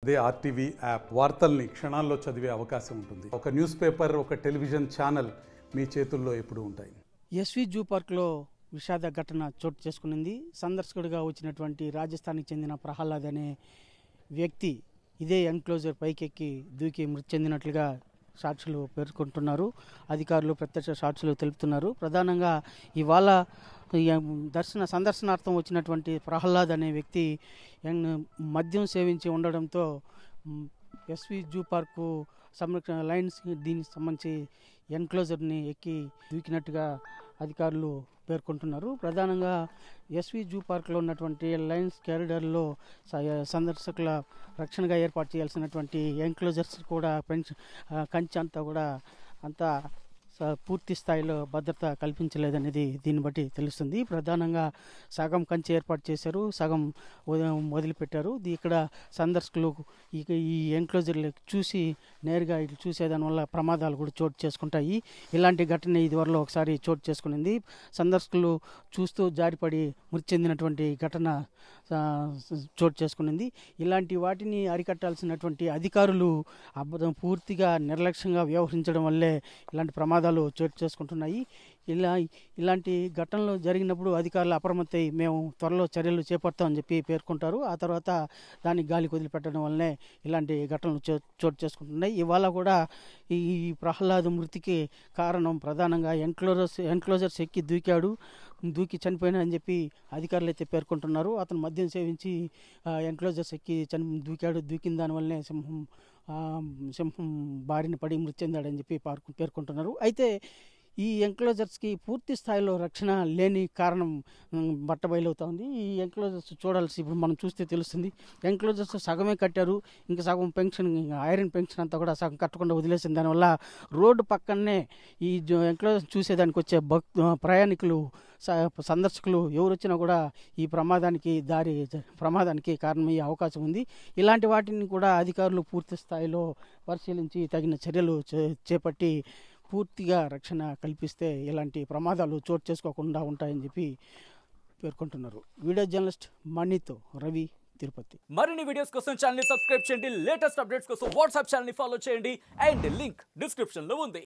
అదే RTV app వార్తల్ని క్షణాల్లో చదివే అవకాశం ఉంటుంది. ఒక న్యూస్ పేపర్, ఒక టెలివిజన్ ఛానల్ మీ చేతుల్లో ఎప్పుడూ ఉంటాయి. ఎస్వి జూ పార్క్లో విషాద ఘటన చోటు చేసుకునింది. సందర్శకుడిగా వచ్చినటువంటి రాజస్థాన్కి చెందిన ప్రహ్లాద్ అనే వ్యక్తి ఇదే ఎన్క్లోజర్ పైకెక్కి దూకి మృతి చెందినట్లుగా సాక్షులు పేర్కొంటున్నారు. అధికారులు ప్రత్యక్ష సాక్షులు తెలుపుతున్నారు. ప్రధానంగా ఇవాళ సందర్శనార్థం వచ్చినటువంటి ప్రహ్లాద్ అనే వ్యక్తి మద్యం సేవించి ఉండడంతో ఎస్వి జూ పార్కు సంరక్షణ లైన్స్ దీనికి సంబంధించి ఎన్క్లోజర్ని ఎక్కి దూకినట్టుగా అధికారులు పేర్కొంటున్నారు. ప్రధానంగా ఎస్వి జూ పార్క్లో ఉన్నటువంటి లైన్స్ కారిడార్లో సందర్శకుల రక్షణగా ఏర్పాటు చేయాల్సినటువంటి ఎన్క్లోజర్స్ కూడా కంచె అంతా కూడా అంతా పూర్తి స్థాయిలో భద్రత కల్పించలేదనేది దీన్ని బట్టి తెలుస్తుంది. ప్రధానంగా సగం కంచె ఏర్పాటు చేశారు, సగం వదిలిపెట్టారు. ఇక్కడ సందర్శకులు ఈ ఎన్క్లోజర్లు చూసి నేరుగా ఇట్లా చూసేదానివల్ల ప్రమాదాలు కూడా చోటు చేసుకుంటాయి. ఇలాంటి ఘటన ఇదివరలో ఒకసారి చోటు చేసుకునింది. సందర్శకులు చూస్తూ జారిపడి మృతి చెందినటువంటి ఘటన చోటు చేసుకునింది. ఇలాంటి వాటిని అరికట్టాల్సినటువంటి అధికారులు పూర్తిగా నిర్లక్ష్యంగా వ్యవహరించడం వల్లే ఇలాంటి ప్రమాదాలు చోటు చేసుకుంటున్నాయి. ఇలాంటి ఘటనలు జరిగినప్పుడు అధికారులు అప్రమత్తై మేము త్వరలో చర్యలు చేపడతామని చెప్పి పేర్కొంటారు. ఆ తర్వాత దాన్ని గాలికి వదిలిపెట్టడం వల్లనే ఇలాంటి ఘటనలు చోటు చేసుకుంటున్నాయి. ఇవాళ కూడా ఈ ప్రహ్లాద్ మృతికి కారణం ప్రధానంగా ఎన్క్లోజర్స్ ఎక్కి దూకి చనిపోయినా అని చెప్పి అధికారులు అయితే పేర్కొంటున్నారు. అతను మద్యం సేవించి ఎన్క్లోజర్స్ ఎక్కి దూకిన దానివల్లనే సింహం బారిన పడి మృతి చెందాడని చెప్పి పేర్కొంటున్నారు. అయితే ఈ ఎన్క్లోజర్స్కి పూర్తి స్థాయిలో రక్షణ లేని కారణం బట్టబయలవుతోంది. ఈ ఎన్క్లోజర్స్ చూడాల్సి ఇప్పుడు మనం చూస్తే తెలుస్తుంది. ఎన్క్లోజర్స్ సగమే కట్టారు, ఇంకా సగం ఐరన్ పెన్షన్ అంతా కూడా సగం కట్టకుండా వదిలేసింది. దానివల్ల రోడ్డు పక్కనే ఈ ఎన్క్లోజర్స్ చూసేదానికి వచ్చే ప్రయాణికులు సందర్శకులు ఎవరు వచ్చినా కూడా ఈ ప్రమాదానికి కారణమయ్యే అవకాశం ఉంది. ఇలాంటి వాటిని కూడా అధికారులు పూర్తి స్థాయిలో పరిశీలించి తగిన చర్యలు చేపట్టి పూర్తిగా రక్షణ కల్పిస్తే ఇలాంటి ప్రమాదాలు చోటు చేసుకోకుండా ఉంటాయని చెప్పి పేర్కొంటున్నారు. వీడియో జర్నలిస్ట్ మణితో రవి, తిరుపతి. మరిన్ని వీడియోస్ కోసం ఛానల్ ని సబ్స్క్రైబ్ చేయండి. లేటెస్ట్ అప్డేట్స్ కోసం వాట్సాప్ ఛానల్ ని ఫాలో చేయండి. అండ్ లింక్ డిస్క్రిప్షన్ లో ఉంది.